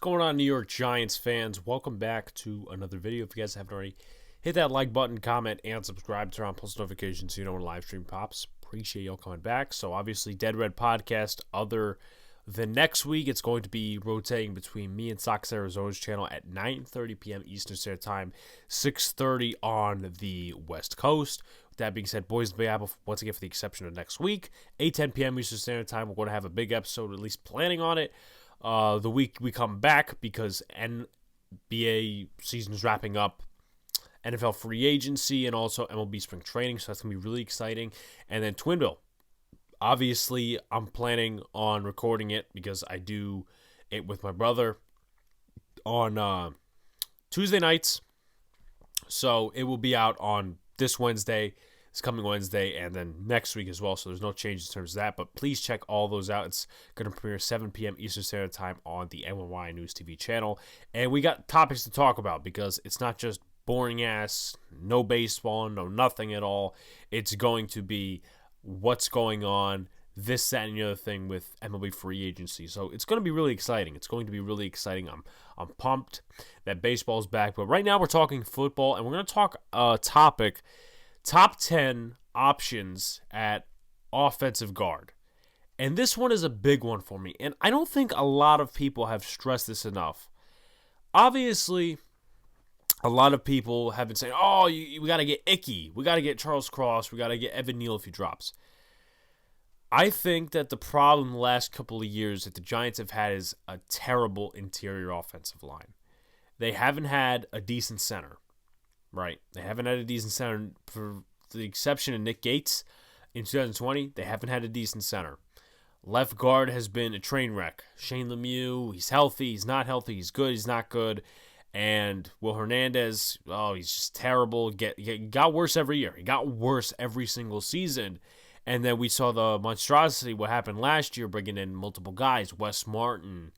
going on, New York Giants fans? Welcome back to another video. If you guys haven't already, hit that like button, comment, and subscribe. Turn on post notifications so you know when a live stream pops. Appreciate y'all coming back. So obviously, Dead Red Podcast. Other than next week, it's going to be rotating between me and Sox Arizona's channel at 9:30 p.m. Eastern Standard Time, 6:30 on the West Coast. With that being said, boys, once again, for the exception of next week, 8:10 p.m. Eastern Standard Time, we're going to have a big episode, at least planning on it. The week we come back because NBA season is wrapping up, NFL free agency, and also MLB spring training, so that's going to be really exciting. And then Twin Bill. Obviously, I'm planning on recording it because I do it with my brother on Tuesday nights. So it will be out on this Wednesday, this coming Wednesday, and then next week as well. So there's no changes in terms of that. But please check all those out. It's going to premiere 7 p.m. Eastern Standard Time on the NY News TV channel. And we got topics to talk about because it's not just boring ass, no baseball, no nothing at all. It's going to be what's going on, this, that, and the other thing with MLB free agency. So it's going to be really exciting. It's going to be really exciting. I'm pumped that baseball's back. But right now we're talking football, and we're going to talk topic, top 10 options at offensive guard. And this one is a big one for me. And I don't think a lot of people have stressed this enough. Obviously, a lot of people have been saying, oh, we got to get Icky. We got to get Charles Cross. We got to get Evan Neal if he drops. I think that the problem the last couple of years that the Giants have had is a terrible interior offensive line. They haven't had a decent center, right? They haven't had a decent center for the exception of Nick Gates in 2020. They haven't had a decent center. Left guard has been a train wreck. Shane Lemieux, he's healthy, he's not healthy, he's good, he's not good. And Will Hernandez, he's just terrible. Got worse every year. He got worse every single season. And then we saw the monstrosity, what happened last year, bringing in multiple guys. Wes Martin,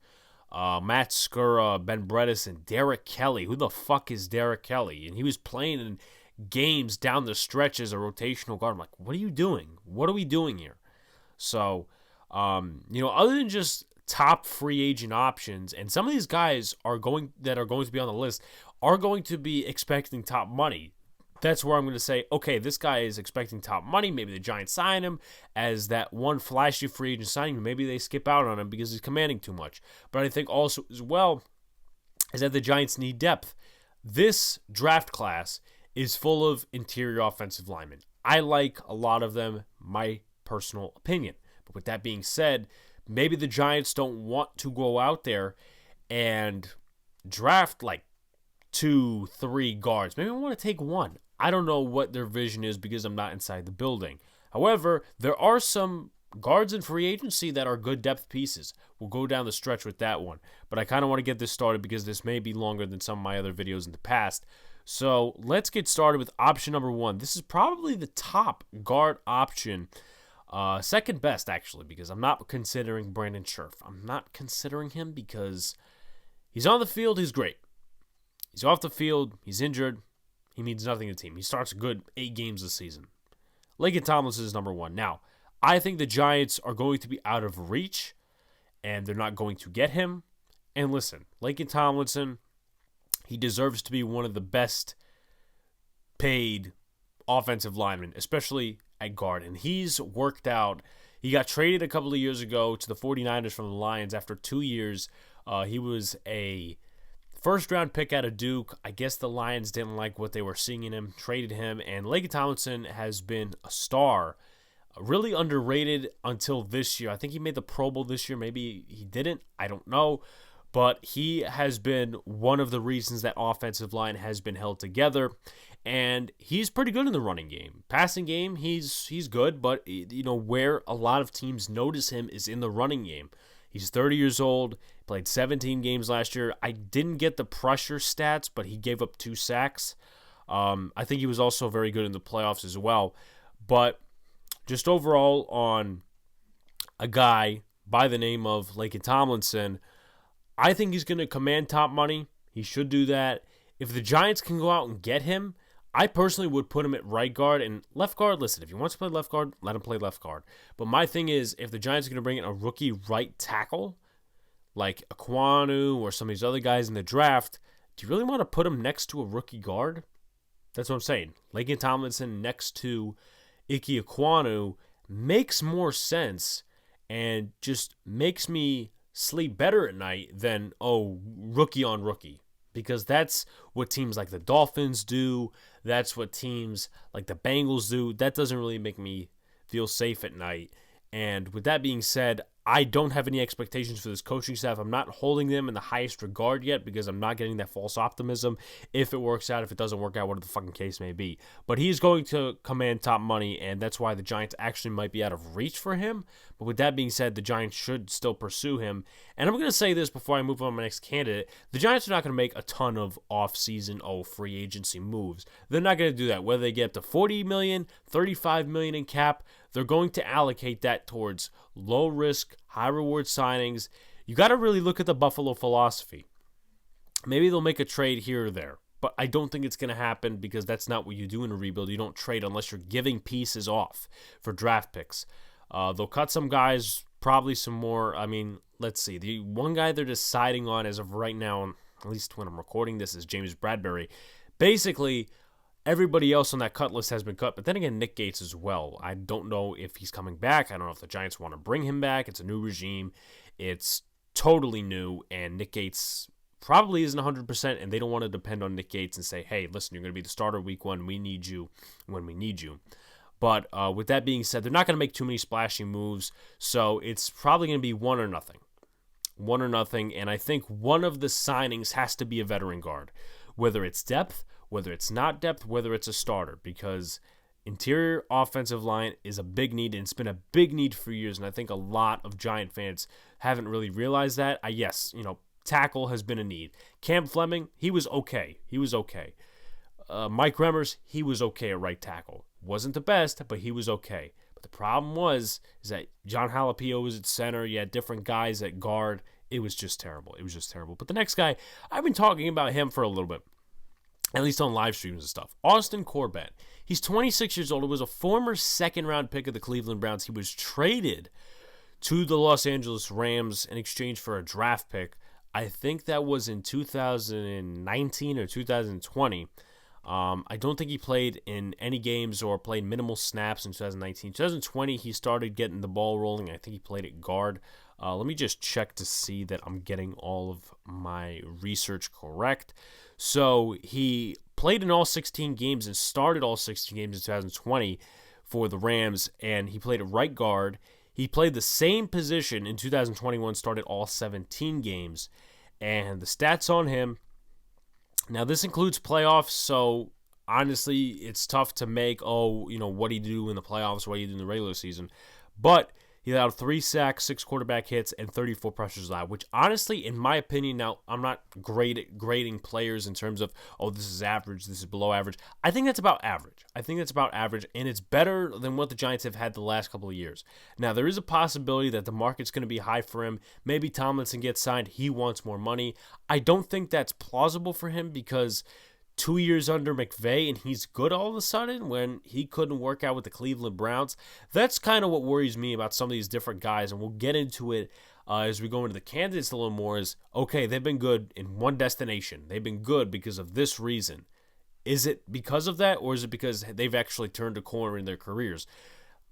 Matt Skura, Ben Bredesen, Derek Kelly. Who the fuck is Derek Kelly? And he was playing in games down the stretch as a rotational guard. I'm like, what are you doing? What are we doing here? So, other than just top free agent options, and some of these guys are going to be on the list are going to be expecting top money. That's where I'm going to say, okay, this guy is expecting top money. Maybe the Giants sign him as that one flashy free agent signing. Maybe they skip out on him because he's commanding too much. But I think also as well is that the Giants need depth. This draft class is full of interior offensive linemen. I like a lot of them, my personal opinion. But with that being said, maybe the Giants don't want to go out there and draft like 2-3 guards. Maybe they want to take one. I don't know what their vision is because I'm not inside the building. However, there are some guards in free agency that are good depth pieces. We'll go down the stretch with that one. But I kind of want to get this started because this may be longer than some of my other videos in the past. So let's get started with option number 1. This is probably the top guard option. Second best, actually, because I'm not considering Brandon Scherf. I'm not considering him because he's on the field, he's great. He's off the field, he's injured, he means nothing to the team. He starts a good 8 games this season. Laken Tomlinson is number 1. Now, I think the Giants are going to be out of reach, and they're not going to get him. And listen, Laken Tomlinson, he deserves to be one of the best paid offensive linemen, especially at guard, and he's worked out. He got traded a couple of years ago to the 49ers from the Lions after 2 years. He was a first-round pick out of Duke. I guess the Lions didn't like what they were seeing in him, traded him, and Laken Tomlinson has been a star, really underrated until this year. I think he made the Pro Bowl this year. Maybe he didn't. I don't know. But he has been one of the reasons that offensive line has been held together. And he's pretty good in the running game. Passing game, he's good, but where a lot of teams notice him is in the running game. He's 30 years old, played 17 games last year. I didn't get the pressure stats, but he gave up 2 sacks. I think he was also very good in the playoffs as well. But just overall on a guy by the name of Laken Tomlinson, I think he's going to command top money. He should do that. If the Giants can go out and get him, I personally would put him at right guard and left guard. Listen, if he wants to play left guard, let him play left guard. But my thing is, if the Giants are going to bring in a rookie right tackle, like Aquanu or some of these other guys in the draft, do you really want to put him next to a rookie guard? That's what I'm saying. Laken Tomlinson next to Ike Aquanu makes more sense and just makes me sleep better at night than, rookie on rookie. Because that's what teams like the Dolphins do. That's what teams like the Bengals do. That doesn't really make me feel safe at night. And with that being said, I don't have any expectations for this coaching staff. I'm not holding them in the highest regard yet because I'm not getting that false optimism. If it works out, if it doesn't work out, whatever the fucking case may be. But he's going to command top money, and that's why the Giants actually might be out of reach for him. But with that being said, the Giants should still pursue him. And I'm going to say this before I move on to my next candidate. The Giants are not going to make a ton of off-season, free agency moves. They're not going to do that. Whether they get up to $40 million, $35 million in cap, they're going to allocate that towards low-risk, high-reward signings. You got to really look at the Buffalo philosophy. Maybe they'll make a trade here or there, but I don't think it's going to happen because that's not what you do in a rebuild. You don't trade unless you're giving pieces off for draft picks. They'll cut some guys, probably some more. I mean, let's see. The one guy they're deciding on as of right now, at least when I'm recording this, is James Bradbury. Basically, everybody else on that cut list has been cut, but then again, Nick Gates as well. I don't know if he's coming back. I don't know if the Giants want to bring him back. It's a new regime. It's totally new, and Nick Gates probably isn't 100%, and they don't want to depend on Nick Gates and say, hey, listen, you're going to be the starter week 1. We need you when we need you. But with that being said, they're not going to make too many splashy moves, so it's probably going to be one or nothing. One or nothing, and I think one of the signings has to be a veteran guard, whether it's depth, whether it's not depth, whether it's a starter, because interior offensive line is a big need, and it's been a big need for years, and I think a lot of Giant fans haven't really realized that. Tackle has been a need. Cam Fleming, he was okay. Mike Remmers, he was okay at right tackle. Wasn't the best, but he was okay. But the problem is that John Halapio was at center. You had different guys at guard. It was just terrible. But the next guy, I've been talking about him for a little bit, at least on live streams and stuff. Austin Corbett. He's 26 years old. He was a former second-round pick of the Cleveland Browns. He was traded to the Los Angeles Rams in exchange for a draft pick. I think that was in 2019 or 2020. I don't think he played in any games or played minimal snaps in 2019. 2020, he started getting the ball rolling. I think he played at guard. Let me just check to see that I'm getting all of my research correct. So he played in all 16 games and started all 16 games in 2020 for the Rams, and he played at right guard. He played the same position in 2021, started all 17 games, and the stats on him, now this includes playoffs, so honestly, it's tough to make, what do you do in the playoffs, what do you do in the regular season, but he allowed 3 sacks, 6 quarterback hits, and 34 pressures allowed, which honestly, in my opinion, now, I'm not great at grading players in terms of, this is average, this is below average. I think that's about average. And it's better than what the Giants have had the last couple of years. Now, there is a possibility that the market's going to be high for him. Maybe Tomlinson gets signed. He wants more money. I don't think that's plausible for him because 2 years under McVay and he's good all of a sudden when he couldn't work out with the Cleveland Browns. That's kind of what worries me about some of these different guys, and we'll get into it as we go into the candidates a little more. Is okay, they've been good in one destination. They've been good because of this reason. Is it because of that, or is it because they've actually turned a corner in their careers?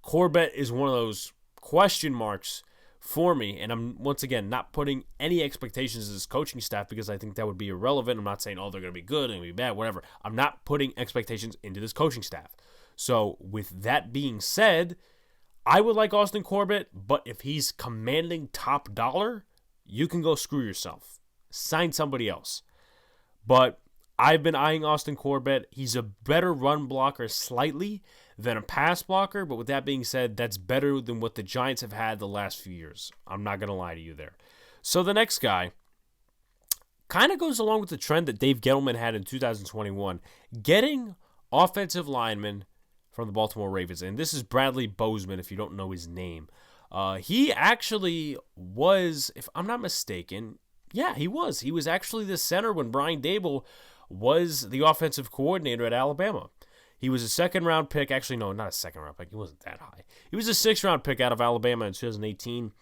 Corbett is one of those question marks for me, and I'm, once again, not putting any expectations of this coaching staff because I think that would be irrelevant. I'm not saying, they're going to be good, they're going to be bad, whatever. I'm not putting expectations into this coaching staff. So, with that being said, I would like Austin Corbett, but if he's commanding top dollar, you can go screw yourself. Sign somebody else. But I've been eyeing Austin Corbett. He's a better run blocker slightly than a pass blocker, but with that being said, that's better than what the Giants have had the last few years. I'm not going to lie to you there. So the next guy kind of goes along with the trend that Dave Gettleman had in 2021, getting offensive linemen from the Baltimore Ravens, and this is Bradley Bozeman, if you don't know his name. He actually was, if I'm not mistaken, he was. He was actually the center when Brian Daboll was the offensive coordinator at Alabama. He was a second-round pick. Actually, no, not a second-round pick. He wasn't that high. He was a sixth-round pick out of Alabama in 2018.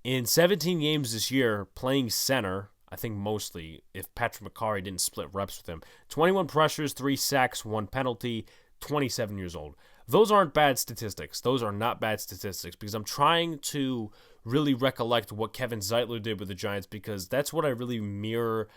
In 17 games this year, playing center, I think mostly, if Patrick McCarry didn't split reps with him, 21 pressures, 3 sacks, 1 penalty, 27 years old. Those aren't bad statistics. Those are not bad statistics because I'm trying to really recollect what Kevin Zeitler did with the Giants because that's what I really mirror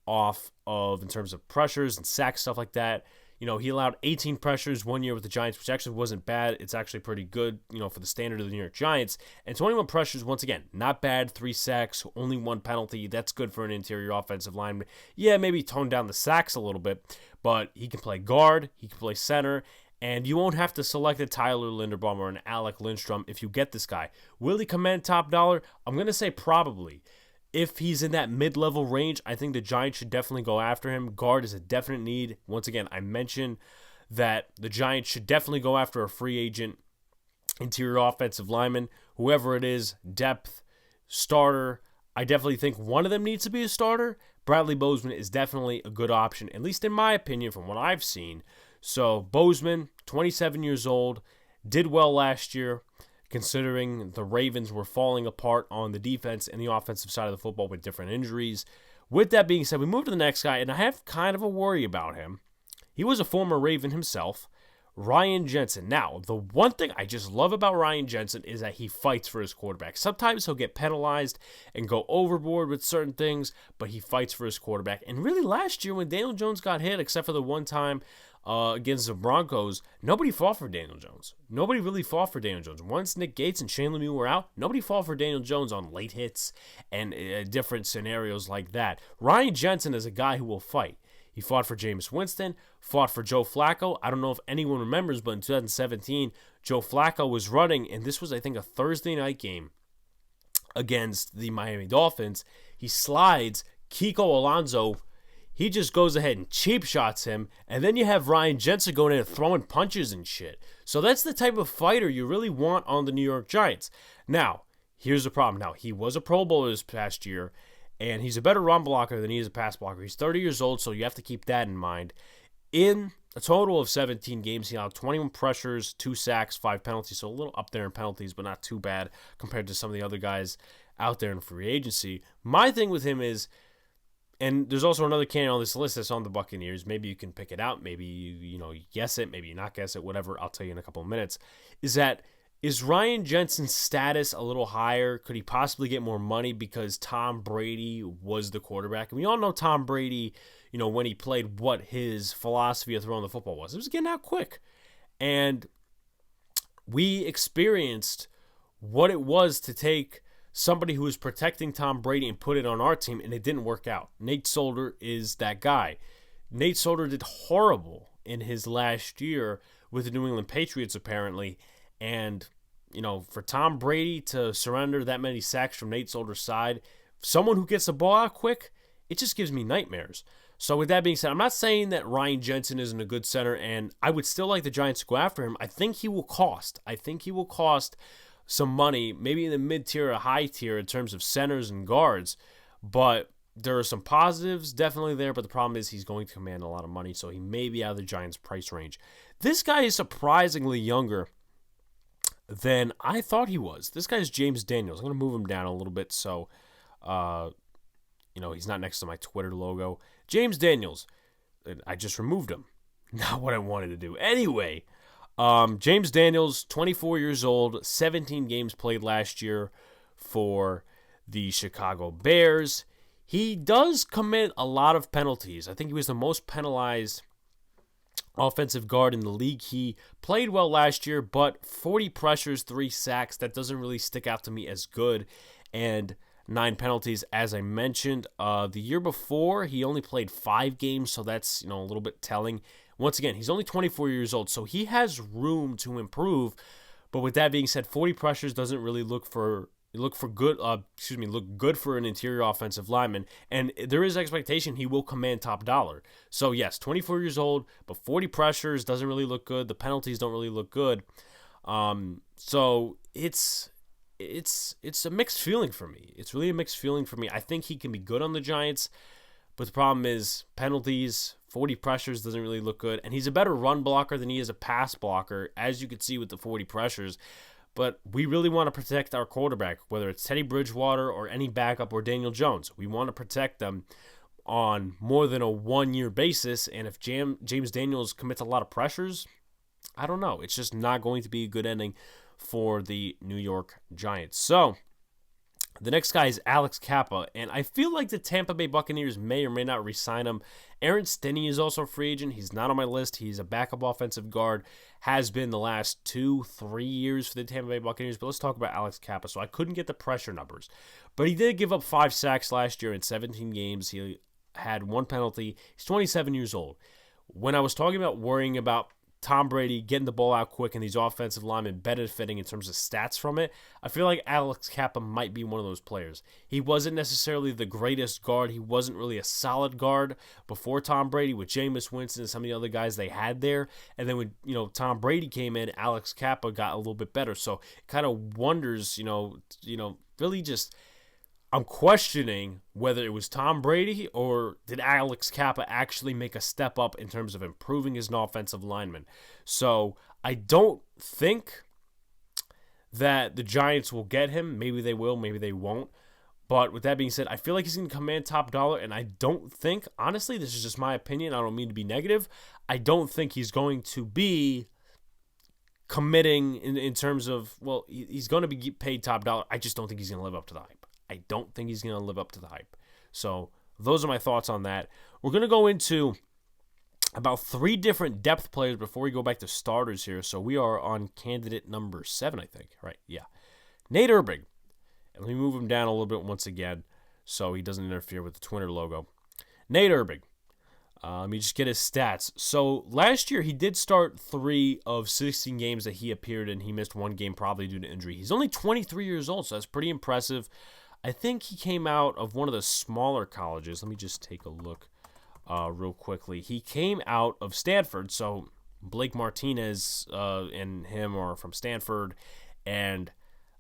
off of in terms of pressures and sacks, stuff like that. You know, he allowed 18 pressures 1 year with the Giants, which actually wasn't bad. It's actually pretty good, you know, for the standard of the New York Giants. And 21 pressures, once again, not bad. 3 sacks, only 1 penalty. That's good for an interior offensive lineman. Yeah, maybe tone down the sacks a little bit, but he can play guard, he can play center, and you won't have to select a Tyler Linderbaum or an Alec Lindstrom if you get this guy. Will he command top dollar? I'm going to say probably. If he's in that mid-level range, I think the Giants should definitely go after him. Guard is a definite need. Once again, I mentioned that the Giants should definitely go after a free agent interior offensive lineman, whoever it is, depth, starter. I definitely think one of them needs to be a starter. Bradley Bozeman is definitely a good option, at least in my opinion from what I've seen. So Bozeman, 27 years old, did well last year, considering the Ravens were falling apart on the defense and the offensive side of the football with different injuries. With that being said, we move to the next guy, and I have kind of a worry about him. He was a former Raven himself, Ryan Jensen. Now, the one thing I just love about Ryan Jensen is that he fights for his quarterback. Sometimes he'll get penalized and go overboard with certain things, but he fights for his quarterback. And really last year when Daniel Jones got hit, except for the one time against the Broncos, nobody fought for Daniel Jones. Nobody really fought for Daniel Jones. Once Nick Gates and Shane Lemieux were out, nobody fought for Daniel Jones on late hits and different scenarios like that. Ryan Jensen is a guy who will fight. He fought for Jameis Winston, fought for Joe Flacco. I don't know if anyone remembers, but in 2017, Joe Flacco was running, and this was, I think, a Thursday night game against the Miami Dolphins. He slides Kiko Alonso. He just goes ahead and cheap shots him, and then you have Ryan Jensen going in and throwing punches and shit. So that's the type of fighter you really want on the New York Giants. Now, here's the problem. Now, he was a Pro Bowler this past year, and he's a better run blocker than he is a pass blocker. He's 30 years old, so you have to keep that in mind. In a total of 17 games, he allowed 21 pressures, 2 sacks, 5 penalties, so a little up there in penalties, but not too bad compared to some of the other guys out there in free agency. My thing with him is, and there's also another candidate on this list that's on the Buccaneers. Maybe you can pick it out. Maybe you guess it. Maybe you not guess it. Whatever. I'll tell you in a couple of minutes. Is Ryan Jensen's status a little higher? Could he possibly get more money because Tom Brady was the quarterback? And we all know Tom Brady, when he played, what his philosophy of throwing the football was. It was getting out quick. And we experienced what it was to take somebody who was protecting Tom Brady and put it on our team, and it didn't work out. Nate Solder is that guy. Nate Solder did horrible in his last year with the New England Patriots, apparently. And, for Tom Brady to surrender that many sacks from Nate Solder's side, someone who gets the ball out quick, it just gives me nightmares. So with that being said, I'm not saying that Ryan Jensen isn't a good center, and I would still like the Giants to go after him. I think he will cost some money, maybe in the mid-tier or high tier in terms of centers and guards, but there are some positives definitely there, but the problem is he's going to command a lot of money, so he may be out of the Giants' price range. This guy is surprisingly younger than I thought he was. This guy is James Daniels. I'm going to move him down a little bit so, he's not next to my Twitter logo. James Daniels, I just removed him. Not what I wanted to do. Anyway, James Daniels, 24 years old, 17 games played last year for the Chicago Bears. He does commit a lot of penalties. I think he was the most penalized offensive guard in the league. He played well last year, but 40 pressures, 3 sacks, that doesn't really stick out to me as good. And 9 penalties, as I mentioned. The year before, he only played 5 games, so that's a little bit telling. Once again, he's only 24 years old, so he has room to improve. But with that being said, 40 pressures doesn't really look good for an interior offensive lineman. And there is expectation he will command top dollar. So yes, 24 years old, but 40 pressures doesn't really look good. The penalties don't really look good. So it's a mixed feeling for me. It's really a mixed feeling for me. I think he can be good on the Giants, but the problem is penalties, 40 pressures doesn't really look good. And he's a better run blocker than he is a pass blocker, as you can see with the 40 pressures. but we really want to protect our quarterback, whether it's Teddy Bridgewater or any backup or Daniel Jones. We want to protect them on more than a one-year basis, and if James Daniels commits a lot of pressures, I don't know. It's just not going to be a good ending for the New York Giants. So the next guy is Alex Cappa, and I feel like the Tampa Bay Buccaneers may or may not re-sign him. Aaron Stinney is also a free agent. He's not on my list. He's a backup offensive guard, has been the last 2-3 years for the Tampa Bay Buccaneers. But let's talk about Alex Cappa. So I couldn't get the pressure numbers, but he did give up 5 sacks last year in 17 games. He had 1 penalty. He's 27 years old. When I was talking about worrying about Tom Brady getting the ball out quick and these offensive linemen benefiting in terms of stats from it, I feel like Alex Cappa might be one of those players. He wasn't necessarily the greatest guard. He wasn't really a solid guard before Tom Brady with Jameis Winston and some of the other guys they had there. And then when Tom Brady came in, Alex Cappa got a little bit better. So it kind of wonders, really just I'm questioning whether it was Tom Brady or did Alex Cappa actually make a step up in terms of improving as an offensive lineman. So I don't think that the Giants will get him. Maybe they will, maybe they won't. But with that being said, I feel like he's going to command top dollar, and I don't think, honestly, this is just my opinion, I don't mean to be negative, I don't think he's going to be committing in terms of, well, he's going to be paid top dollar. I just don't think he's going to live up to the hype. I don't think he's going to live up to the hype. So those are my thoughts on that. We're going to go into about 3 different depth players before we go back to starters here. So we are on candidate number 7, I think. Right, yeah. Nate Herbig. And let me move him down a little bit once again so he doesn't interfere with the Twitter logo. Nate Herbig. Let me just get his stats. So last year he did start 3 of 16 games that he appeared in. He missed 1 game probably due to injury. He's only 23 years old, so that's pretty impressive. I think he came out of one of the smaller colleges. Let me just take a look real quickly. He came out of Stanford, so Blake Martinez and him are from Stanford, and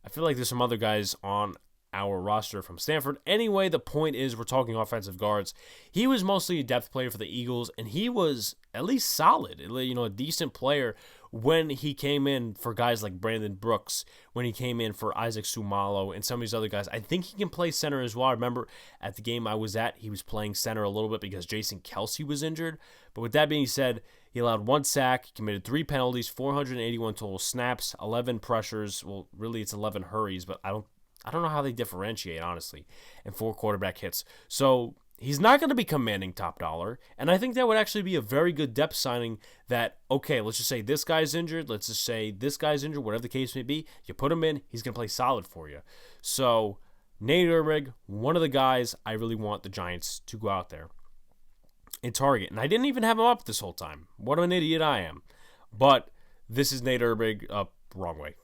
I feel like there's some other guys on our roster from Stanford. Anyway, the point is we're talking offensive guards. He was mostly a depth player for the Eagles, and he was at least solid, a decent player when he came in for guys like Brandon Brooks, when he came in for Isaac Sumalo and some of these other guys. I think he can play center as well. I remember at the game I was at, he was playing center a little bit because Jason Kelce was injured. But with that being said, he allowed 1 sack, committed 3 penalties, 481 total snaps, 11 pressures. Well, really it's 11 hurries, but I don't know how they differentiate, honestly, and 4 quarterback hits. So he's not going to be commanding top dollar, and I think that would actually be a very good depth signing that, okay, let's just say this guy's injured, whatever the case may be, you put him in, he's going to play solid for you. So Nate Herbig, one of the guys I really want the Giants to go out there and target. And I didn't even have him up this whole time. What an idiot I am. But this is Nate Herbig, wrong way.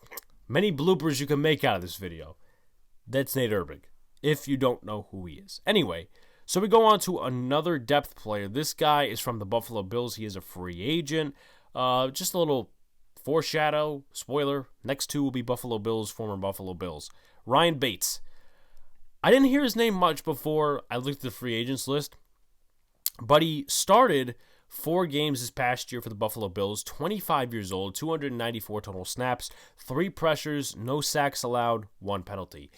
Many bloopers you can make out of this video. That's Nate Herbig, if you don't know who he is. Anyway, so we go on to another depth player. This guy is from the Buffalo Bills. He is a free agent. Just a little foreshadow, spoiler. Next 2 will be Buffalo Bills, former Buffalo Bills. Ryan Bates. I didn't hear his name much before I looked at the free agents list, but he started 4 games this past year for the Buffalo Bills, 25 years old, 294 total snaps, 3 pressures, no sacks allowed, 1 penalty.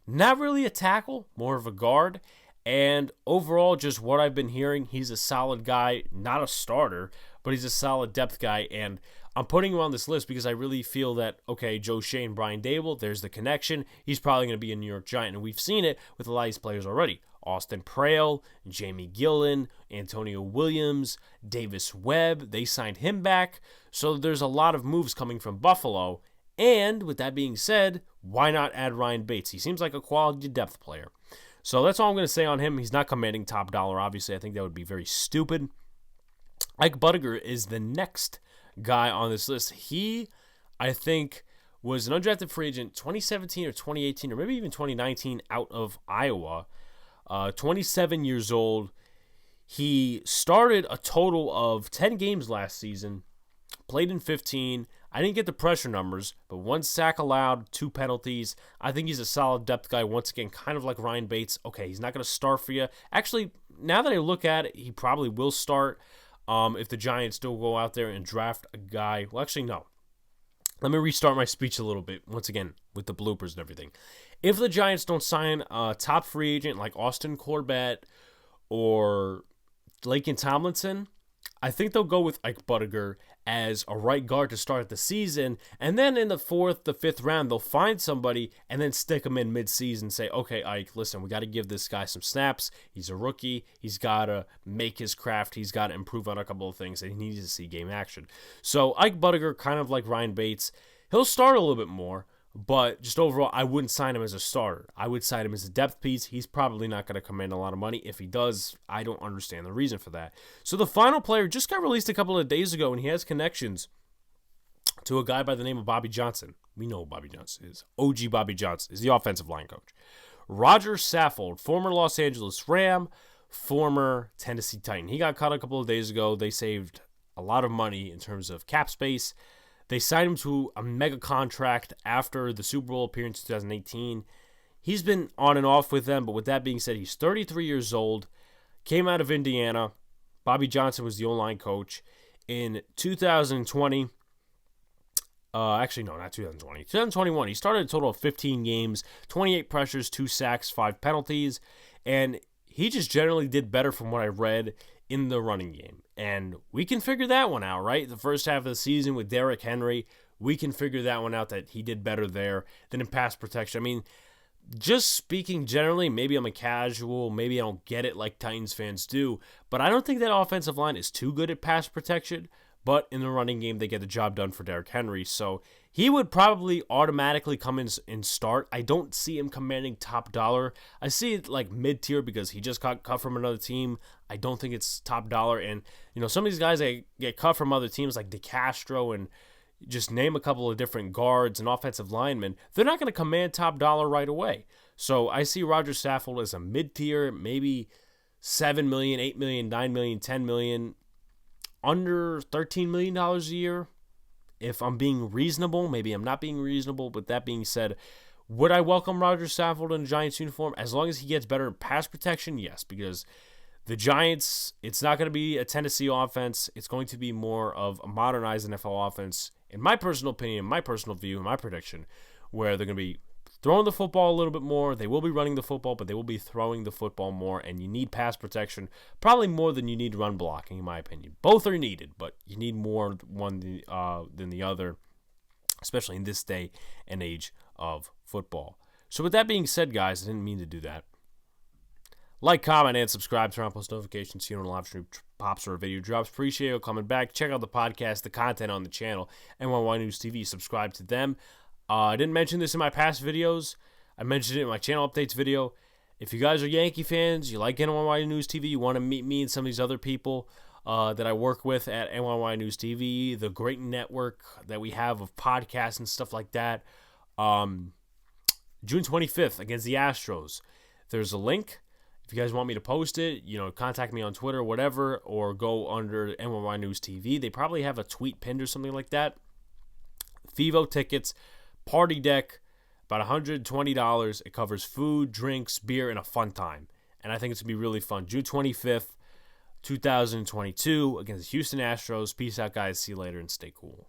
Not really a tackle, more of a guard. And overall, just what I've been hearing, he's a solid guy, not a starter, but he's a solid depth guy. And I'm putting him on this list because I really feel that, okay, Joe Shea and Brian Dable, there's the connection. He's probably going to be a New York Giant, and we've seen it with a lot of these players already. Austin Prale, Jamie Gillen, Antonio Williams, Davis Webb, they signed him back. So there's a lot of moves coming from Buffalo. And with that being said, why not add Ryan Bates? He seems like a quality depth player. So that's all I'm going to say on him. He's not commanding top dollar, obviously. I think that would be very stupid. Ike Buttiger is the next guy on this list. He, I think, was an undrafted free agent 2017 or 2018 or maybe even 2019 out of Iowa. 27 years old. He started a total of 10 games last season, played in 15. I didn't get the pressure numbers, but 1 sack allowed, 2 penalties. I think he's a solid depth guy. Once again, kind of like Ryan Bates. Okay, he's not going to start for you. Actually, now that I look at it, he probably will start if the Giants still go out there and draft a guy. Well, actually, no. let me restart my speech a little bit, once again, with the bloopers and everything. If the Giants don't sign a top free agent like Austin Corbett or Laken Tomlinson, I think they'll go with Ike Buttamer as a right guard to start the season, and then in the 4th, the 5th round, they'll find somebody and then stick him in mid-season. Say, okay, Ike, listen, we got to give this guy some snaps. He's a rookie. He's got to make his craft. He's got to improve on a couple of things, and he needs to see game action. So Ike Buttamer, kind of like Ryan Bates, he'll start a little bit more, but just overall, I wouldn't sign him as a starter. I would sign him as a depth piece. He's probably not going to command a lot of money. If he does, I don't understand the reason for that. So the final player just got released a couple of days ago, and he has connections to a guy by the name of Bobby Johnson. We know who Bobby Johnson is. OG Bobby Johnson is the offensive line coach. Roger Saffold, former Los Angeles Ram, former Tennessee Titan. He got cut a couple of days ago. They saved a lot of money in terms of cap space. They signed him to a mega contract after the Super Bowl appearance in 2018. He's been on and off with them, but with that being said, he's 33 years old, came out of Indiana. Bobby Johnson was the O-line coach. In 2020, actually, no, not 2020. 2021, he started a total of 15 games, 28 pressures, 2 sacks, 5 penalties, and he just generally did better from what I read in the running game. And we can figure that one out, right? The first half of the season with Derrick Henry, we can figure that one out, that he did better there than in pass protection. I mean, just speaking generally, maybe I'm a casual, maybe I don't get it like Titans fans do, but I don't think that offensive line is too good at pass protection. But in the running game, they get the job done for Derrick Henry. So he would probably automatically come in and start. I don't see him commanding top dollar. I see it like mid-tier because he just got cut from another team. I don't think it's top dollar. And, you know, some of these guys that get cut from other teams like DeCastro and just name a couple of different guards and offensive linemen, they're not going to command top dollar right away. So I see Roger Saffold as a mid-tier, maybe $7 million, $8 million, $9 million, $10 million. Under $13 million a year, if I'm being reasonable. Maybe I'm not being reasonable. But that being said, would I welcome Roger Saffold in a Giants uniform? As long as he gets better pass protection, yes. Because the Giants, it's not going to be a Tennessee offense. It's going to be more of a modernized NFL offense, in my personal opinion, my personal view, and my prediction, where they're going to be throwing the football a little bit more. They will be running the football, but they will be throwing the football more, and you need pass protection probably more than you need run blocking, in my opinion. Both are needed, but you need more one than the other, especially in this day and age of football. So with that being said, guys, I didn't mean to do that. Like, comment, and subscribe. Turn on post notifications so you don't live stream pops or a video drops. Appreciate you coming back. Check out the podcast, the content on the channel, NYY News TV. Subscribe to them. I didn't mention this in my past videos. I mentioned it in my channel updates video. If you guys are Yankee fans, you like NYY News TV, you want to meet me and some of these other people that I work with at NYY News TV, the great network that we have of podcasts and stuff like that, June 25th against the Astros. There's a link. If you guys want me to post it, you know, contact me on Twitter, whatever, or go under NYY News TV. They probably have a tweet pinned or something like that. FIVO tickets. Party deck, about $120. It covers food, drinks, beer, and a fun time. And I think it's going to be really fun. June 25th, 2022, against the Houston Astros. Peace out, guys. See you later, and stay cool.